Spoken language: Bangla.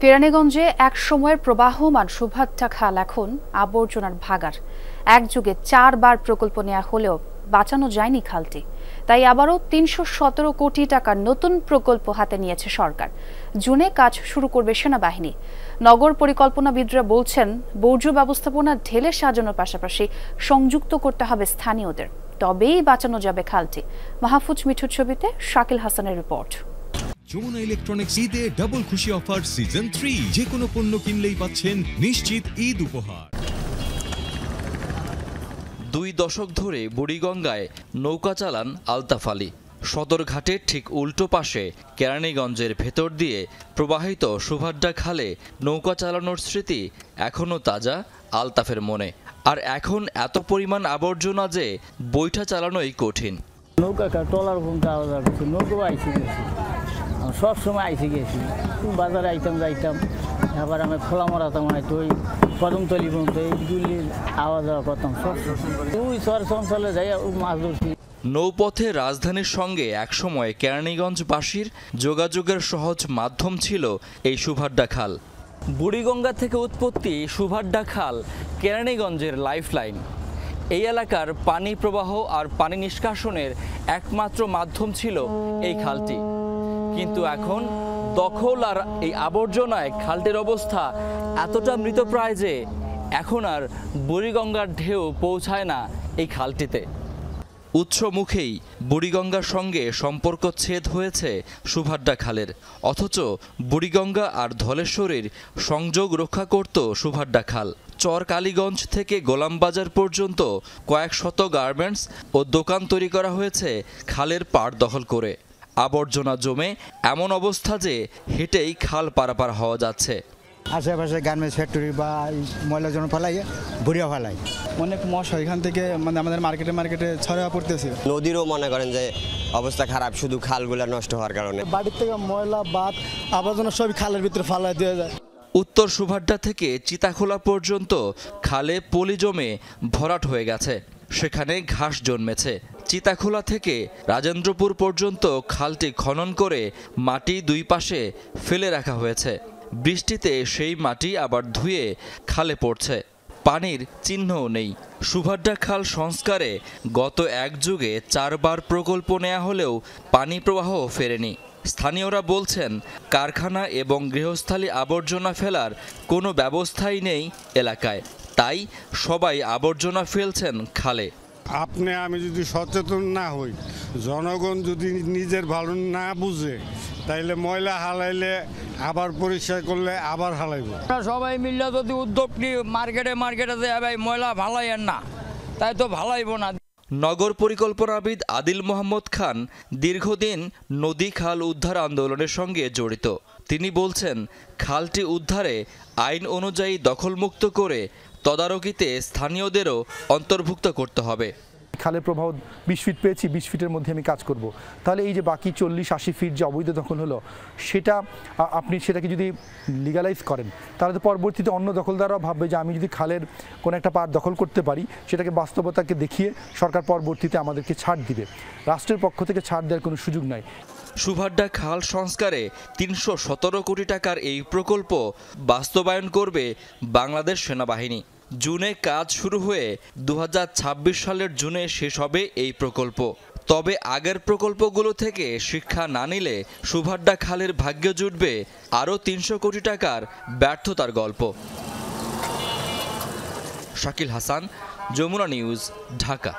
কেরানীগঞ্জে এক সময়ের প্রবাহমান সুভাদ্রা খাল এখন আবর্জনার ভাগার। এক যুগে 4 বার প্রকল্প নেওয়া হলেও বাঁচানো যায়নি খালটি। তাই আবারও 317 কোটি টাকার নতুন প্রকল্প হাতে নিয়েছে সরকার। জুনে কাজ শুরু করবে সেনাবাহিনী। নগর পরিকল্পনাবিদরা বলছেন, বর্জ্য ব্যবস্থাপনা ঢেলে সাজানোর পাশাপাশি সংযুক্ত করতে হবে স্থানীয়দের, তবেই বাঁচানো যাবে খালটি। মাহফুজ মিঠুর ছবিতে শাকিল হাসানের রিপোর্ট। যমুনা ইলেকট্রনিক্স ঈদে ডাবল খুশি অফার সিজন 3, যে কোনো পণ্য কিনলেই পাচ্ছেন নিশ্চিত ঈদ উপহার। 2 দশক ধরে বুড়িগঙ্গায় নৌকা চালান আলতাফ আলী। সদরঘাটের ঠিক উল্টো পাশে কেরানীগঞ্জের ভেতর দিয়ে প্রবাহিত সুভাদ্রা খালে নৌকা চালানোর স্মৃতি এখনও তাজা আলতাফের মনে। আর এখন এত পরিমাণ আবর্জনা যে বৈঠা চালানোই কঠিন। নৌকা টলার নৌকা আইসি গেছি, সব সময় আইসি গেছি, বাজারে আইতাম যাইতাম, আবার আমি খোলা মরাতাম, হয়তো ওই কদমতলি পর্যন্ত এইগুলি আওয়া যাওয়া করতাম সব ওই শহর অঞ্চলে যাই মাছ ধরছি। নৌপথে রাজধানীর সঙ্গে একসময় কেরানীগঞ্জবাসীর যোগাযোগের সহজ মাধ্যম ছিল এই সুভাদ্রা খাল। বুড়িগঙ্গা থেকে উৎপত্তি সুভাদ্রা খাল কেরানীগঞ্জের লাইফলাইন। এই এলাকার পানি প্রবাহ আর পানি নিষ্কাশনের একমাত্র মাধ্যম ছিল এই খালটি। কিন্তু এখন দখল আর এই আবর্জনায় খালটির অবস্থা এতটা মৃতপ্রায় যে এখন আর বুড়িগঙ্গার ঢেউ পৌঁছায় না এই খালটিতে। উৎস মুখেই বুড়িগঙ্গার সঙ্গে সম্পর্ক ছেদ হয়েছে সুভাদ্রা খালের, অথচ বুড়িগঙ্গা আর ধলেশ্বরীর সংযোগ রক্ষা করত সুভাদ্রা খাল। চর কালীগঞ্জ থেকে গোলামবাজার পর্যন্ত কয়েক শত গার্মেন্টস ও দোকান তৈরি করা হয়েছে খালের পাড় দখল করে। আবর্জনা জমে এমন অবস্থা যে হেঁটেই খাল পারাপার হওয়া যাচ্ছে। আশেপাশে গার্মেন্টস ফ্যাক্টরি বা ময়লা জন ফেলাই ভরিয়া ফেলাই, অনেক মশা এখান থেকে মানে আমাদের মার্কেটে ছড়া পড়তেছে। নদীরও মনে করেন যে অবস্থা খারাপ, শুধু খালগুলা নষ্ট হওয়ার কারণে। বাড়ির থেকে ময়লা বাদ আবর্জনা সবই খালের ভিতরে ফালাই দেওয়া যায়। উত্তর সুভাদ্রা থেকে চিতাখোলা পর্যন্ত খালে পলি জমে ভরাট হয়ে গেছে, সেখানে ঘাস জন্মেছে। চিতাখোলা থেকে রাজেন্দ্রপুর পর্যন্ত খালটি খনন করে মাটি 2 পাশে ফেলে রাখা হয়েছে। বৃষ্টিতে সেই মাটি আবার ধুয়ে খালে পড়ছে, পানির চিহ্নও নেই। সুভাদ্রা খাল সংস্কারে গত 1 যুগে 4 বার প্রকল্প নেওয়া হলেও পানি প্রবাহ ফেরেনি। স্থানীয়রা বলছেন, কারখানা এবং গৃহস্থালী আবর্জনা ফেলার কোনো ব্যবস্থাই নেই এলাকায়, তাই সবাই আবর্জনা ফেলছেন খালে। আমি যদি সচেতন না হই, জনগণ যদি নিজের ভালো না বুঝে, তাইলে ময়লা হালাইলে আবার পরিষ্কার করলে আবার হালাইব। সবাই মিলে যদি উদ্যোগ নিয়ে মার্কেটে ভাই ময়লা ভালাইয়েন না, তাই তো ভালাইব না। নগর পরিকল্পনাবিদ আদিল মোহাম্মদ খান দীর্ঘদিন নদী খাল উদ্ধার আন্দোলনের সঙ্গে জড়িত। তিনি বলছেন, খালটি উদ্ধারে আইন অনুযায়ী দখলমুক্ত করে তদারকিতে স্থানীয়দেরও অন্তর্ভুক্ত করতে হবে। খালের প্রবাহ 20 ফিট পেয়েছি, 20 ফিটের মধ্যে আমি কাজ করব। তাহলে এই যে বাকি 40-80 ফিট যে অবৈধ দখল হলো, আপনি সেটাকে যদি লিগালাইজ করেন, তাহলে তো পরবর্তীতে অন্য দখলদাররাও ভাববে যে আমি যদি খালের কোনো একটা পাড় দখল করতে পারি, সেটাকে বাস্তবতাকে দেখিয়ে সরকার পরবর্তীতে আমাদেরকে ছাড় দিবে। রাষ্ট্রের পক্ষ থেকে ছাড় দেওয়ার কোনো সুযোগ নাই। সুভাদ্রা খাল সংস্কারে 317 কোটি টাকার এই প্রকল্প বাস্তবায়ন করবে বাংলাদেশ সেনাবাহিনী। জুনে কাজ শুরু হয়ে 2026 সালের জুনে শেষ হবে এই প্রকল্প। তবে আগের প্রকল্পগুলো থেকে শিক্ষা না নিলে সুভাদ্রা খালের ভাগ্যে জুটবে আরও 300 কোটি টাকার ব্যর্থতার গল্প। শাকিল হাসান, যমুনা নিউজ, ঢাকা।